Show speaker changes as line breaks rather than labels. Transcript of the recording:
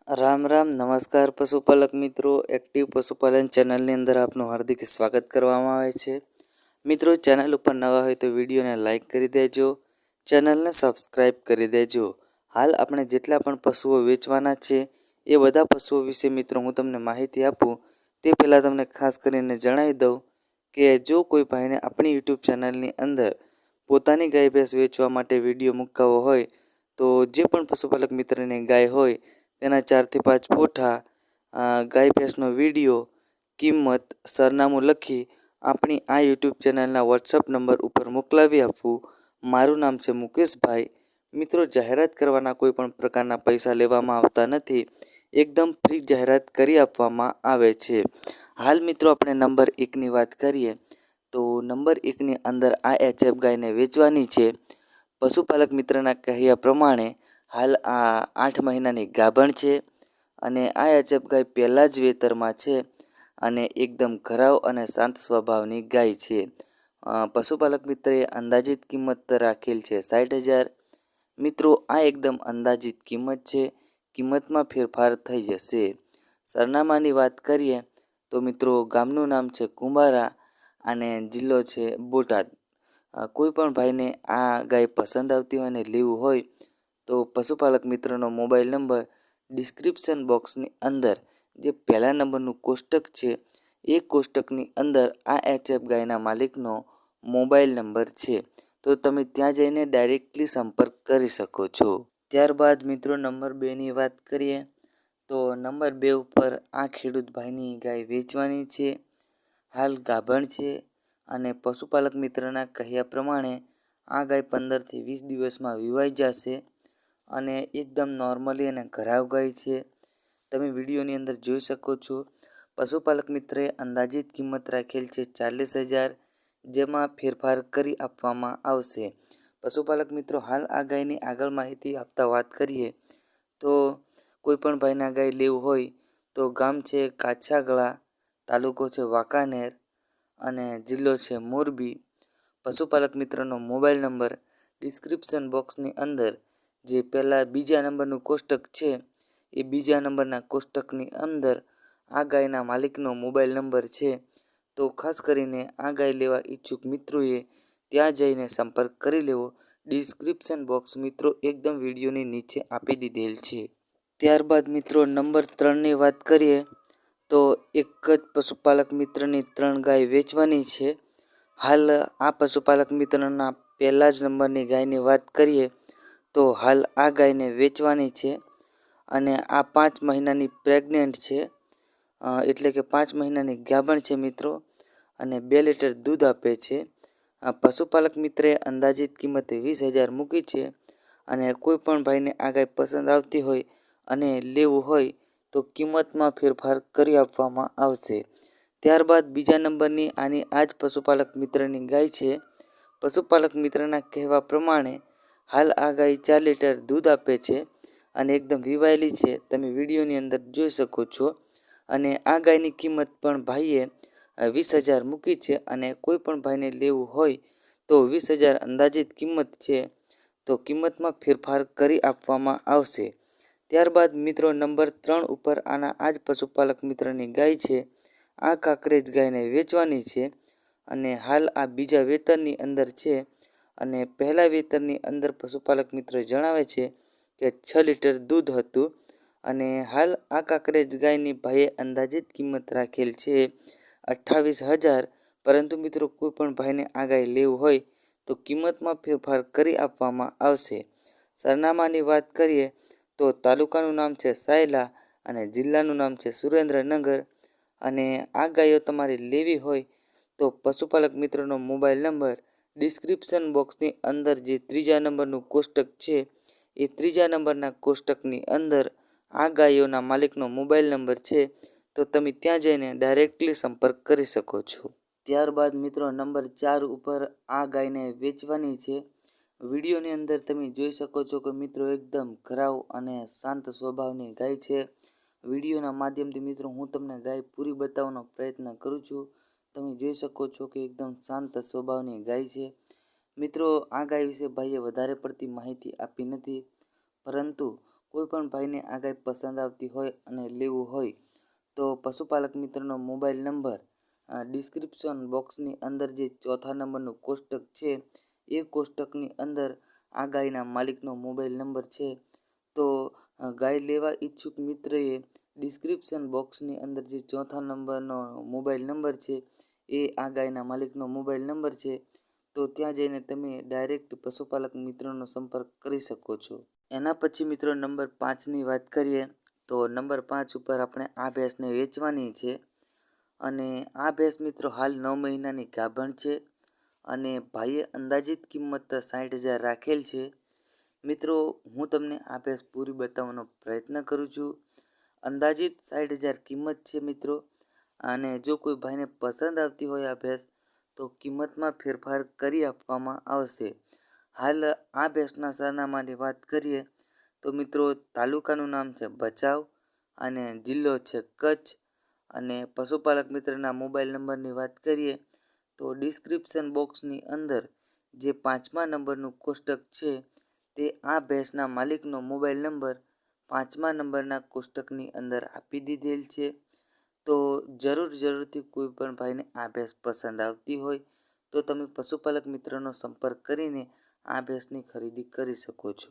राम राम नमस्कार पशुपालक मित्रों एक्टिव पशुपालन चैनल अंदर आपનું हार्दिक स्वागत કરવામાં આવે છે। મિત્રો ચેનલ ઉપર નવા હોય તો વિડીયોને લાઇક કરી દેજો, ચેનલને સબસ્ક્રાઇબ કરી દેજો। હાલ આપણે જેટલા પણ પશુઓ વેચવાના છે એ બધા પશુઓ વિશે મિત્રો હું તમને માહિતી આપું તે પહેલાં તમને ખાસ કરીને જણાવી દઉં કે જો કોઈ ભાઈને આપણી યુટ્યુબ ચેનલની અંદર પોતાની ગાય ભેંસ વેચવા માટે વિડીયો મૂકાવવો હોય તો જે પણ પશુપાલક મિત્રની ગાય હોય તેના 4 થી 5 ફોટા, ગાય ભેંસનો વિડીયો, કિંમત, સરનામું લખી આપણી આ યુટ્યુબ ચેનલના વોટ્સઅપ નંબર ઉપર મોકલાવી આપવું। મારું નામ છે મુકેશભાઈ। મિત્રો જાહેરાત કરવાના કોઈ પણ પ્રકારના પૈસા લેવામાં આવતા નથી, એકદમ ફ્રી જાહેરાત કરી આપવામાં આવે છે। હાલ મિત્રો આપણે નંબર 1ની વાત કરીએ તો નંબર 1ની અંદર આ એચએફ ગાયને વેચવાની છે। પશુપાલક મિત્રના કહ્યા પ્રમાણે હાલ આ 8 મહિનાની ગાભણ છે અને આ એચએફ ગાય પહેલાં જ વેતરમાં છે અને એકદમ ઘરાવ અને શાંત સ્વભાવની ગાય છે। પશુપાલક મિત્રએ અંદાજિત કિંમત રાખેલ છે 60,000। મિત્રો આ એકદમ અંદાજિત કિંમત છે, કિંમતમાં ફેરફાર થઈ જશે। સરનામાની વાત કરીએ તો મિત્રો ગામનું નામ છે કુંભારા અને જિલ્લો છે બોટાદ। કોઈ પણ ભાઈને આ ગાય પસંદ આવતી હોય અને લેવું હોય તો પશુપાલક મિત્રનો મોબાઈલ નંબર ડિસ્ક્રિપ્શન બોક્સની અંદર જે પહેલા નંબરનું કોષ્ટક છે એ કોષ્ટકની અંદર આ એચએફ ગાયના માલિકનો મોબાઈલ નંબર છે, તો તમે ત્યાં જઈને ડાયરેક્ટલી સંપર્ક કરી શકો છો। ત્યારબાદ મિત્રો નંબર 2ની વાત કરીએ તો નંબર 2 ઉપર આ ખેડૂત ભાઈની ગાય વેચવાની છે। હાલ ગાભણ છે અને પશુપાલક મિત્રના કહ્યા પ્રમાણે આ ગાય 15થી 20 દિવસમાં વિવાઈ જશે અને એકદમ નોર્મલી અને ઘરાવ ગાય છે, તમે વિડીયોની અંદર જોઈ શકો છો। પશુપાલક મિત્રએ અંદાજિત કિંમત રાખેલ છે 40,000, જેમાં ફેરફાર કરી આપવામાં આવશે। પશુપાલક મિત્રો હાલ આ ગાયની આગળ માહિતી આપતા વાત કરીએ તો કોઈ પણ ભાઈના ગાય લેવું હોય તો ગામ છે કાછાગળા, તાલુકો છે વાંકાનેર અને જિલ્લો છે મોરબી। પશુપાલક મિત્રનો મોબાઈલ નંબર ડિસ્ક્રિપ્શન બોક્સની અંદર જે પહેલાં બીજા નંબરનું કોષ્ટક છે એ બીજા નંબરના કોષ્ટકની અંદર આ ગાયના માલિકનો મોબાઈલ નંબર છે, તો ખાસ કરીને આ ગાય લેવા ઈચ્છુક મિત્રોએ ત્યાં જઈને સંપર્ક કરી લેવો। ડિસ્ક્રિપ્શન બોક્સ મિત્રો એકદમ વિડીયોની નીચે આપી દીધેલ છે। ત્યારબાદ મિત્રો નંબર 3ની વાત કરીએ તો એક જ પશુપાલક મિત્રની 3 ગાય વેચવાની છે। હાલ આ પશુપાલક મિત્રના પહેલા જ નંબરની ગાયની વાત કરીએ તો હાલ આ ગાયને વેચવાની છે અને આ 5 મહિનાની પ્રેગ્નેન્ટ છે, એટલે કે 5 મહિનાની ગાભણ છે મિત્રો અને 2 લીટર દૂધ આપે છે। આ પશુપાલક મિત્રએ અંદાજિત કિંમતે 20,000 મૂકી છે અને કોઈ પણ ભાઈને આ ગાય પસંદ આવતી હોય અને લેવું હોય તો કિંમતમાં ફેરફાર કરી આપવામાં આવશે। ત્યારબાદ બીજા નંબરની આની આ જ પશુપાલક મિત્રની ગાય છે। પશુપાલક મિત્રના કહેવા પ્રમાણે હાલ આ ગાય 4 લીટર દૂધ આપે છે અને એકદમ વિવાયેલી છે, તમે વિડીયોની અંદર જોઈ શકો છો અને આ ગાયની કિંમત પણ ભાઈએ 20,000 મૂકી છે અને કોઈ પણ ભાઈને લેવું હોય તો 20,000 અંદાજિત કિંમત છે, તો કિંમતમાં ફેરફાર કરી આપવામાં આવશે। ત્યારબાદ મિત્રો નંબર 3 ઉપર આના આ જ પશુપાલક મિત્રની ગાય છે। આ કાંકરેજ ગાયને વેચવાની છે અને હાલ આ બીજા વેતરની અંદર છે અને પહેલા વેતરની અંદર પશુપાલક મિત્ર જણાવે છે કે 6 લીટર દૂધ હતું અને હાલ આ કાંકરેજ ગાયની ભાઈએ અંદાજિત કિંમત રાખેલ છે 28,000, પરંતુ મિત્રો કોઈ પણ ભાઈને આ ગાય લેવું હોય તો કિંમતમાં ફેરફાર કરી આપવામાં આવશે। સરનામાની વાત કરીએ તો તાલુકાનું નામ છે સાયલા અને જિલ્લાનું નામ છે સુરેન્દ્રનગર અને આ ગાયો તમારે લેવી હોય તો પશુપાલક મિત્રનો મોબાઈલ નંબર ડિસ્ક્રિપ્શન બોક્સની અંદર જે ત્રીજા નંબરનું કોષ્ટક છે એ ત્રીજા નંબરના કોષ્ટકની અંદર આ ગાયોના માલિકનો મોબાઈલ નંબર છે, તો તમે ત્યાં જઈને ડાયરેક્ટલી સંપર્ક કરી શકો છો। ત્યારબાદ મિત્રો નંબર 4 ઉપર આ ગાયને વેચવાની છે। વિડીયોની અંદર તમે જોઈ શકો છો કે મિત્રો એકદમ ઘરાવ અને શાંત સ્વભાવની ગાય છે। વિડીયોના માધ્યમથી મિત્રો હું તમને ગાય પૂરી બતાવવાનો પ્રયત્ન કરું છું, તમે જોઈ શકો છો કે એકદમ શાંત સ્વભાવની ગાય છે। મિત્રો આ ગાય વિશે ભાઈએ વધારે પડતી માહિતી આપી નથી, પરંતુ કોઈ પણ ભાઈને આ ગાય પસંદ આવતી હોય અને લેવું હોય તો પશુપાલક મિત્રનો મોબાઈલ નંબર ડિસ્ક્રિપ્શન બોક્સની અંદર જે ચોથા નંબરનું કોષ્ટક છે એ કોષ્ટકની અંદર આ ગાયના માલિકનો મોબાઈલ નંબર છે. તો ગાય લેવા ઈચ્છુક મિત્રએ ડિસ્ક્રિપ્શન બોક્સની અંદર જે ચોથા નંબરનો મોબાઈલ નંબર છે એ આ ગાયના માલિકનો મોબાઈલ નંબર છે. તો ત્યાં જઈને તમે ડાયરેક્ટ પશુપાલક મિત્રનો સંપર્ક કરી શકો છો. એના પછી મિત્રો નંબર 5ની વાત કરીએ તો નંબર 5 ઉપર આપણે આ ભેંસને વેચવાની છે અને આ ભેંસ મિત્રો હાલ 9 મહિનાની ગાભણ છે અને ભાઈએ અંદાજિત કિંમત 60,000 રાખેલ છે. મિત્રો હું તમને આ ભેંસ પૂરી બતાવવાનો પ્રયત્ન કરું છું. અંદાજિત 60,000 કિંમત છે મિત્રો, અને જો કોઈ ભાઈને પસંદ આવતી હોય આ ભેંસ તો કિંમતમાં ફેરફાર કરી આપવામાં આવશે. હાલ આ ભેંસના સરનામાની વાત કરીએ તો મિત્રો તાલુકાનું નામ છે ભચાઉ અને જિલ્લો છે કચ્છ. અને પશુપાલક મિત્રના મોબાઈલ નંબરની વાત કરીએ તો ડિસ્ક્રિપ્શન બોક્સની અંદર જે 5મા નંબરનું કોષ્ટક છે તે આ ભેંસના માલિકનો મોબાઈલ નંબર 5મા નંબરના કોષ્ટકની અંદર આપી દીધેલ છે. તો જરૂરથી કોઈ પણ ભાઈને આ ભેંસ પસંદ આવતી હોય તો તમે પશુપાલક મિત્રનો સંપર્ક કરીને આ ભેંસની ખરીદી કરી શકો છો.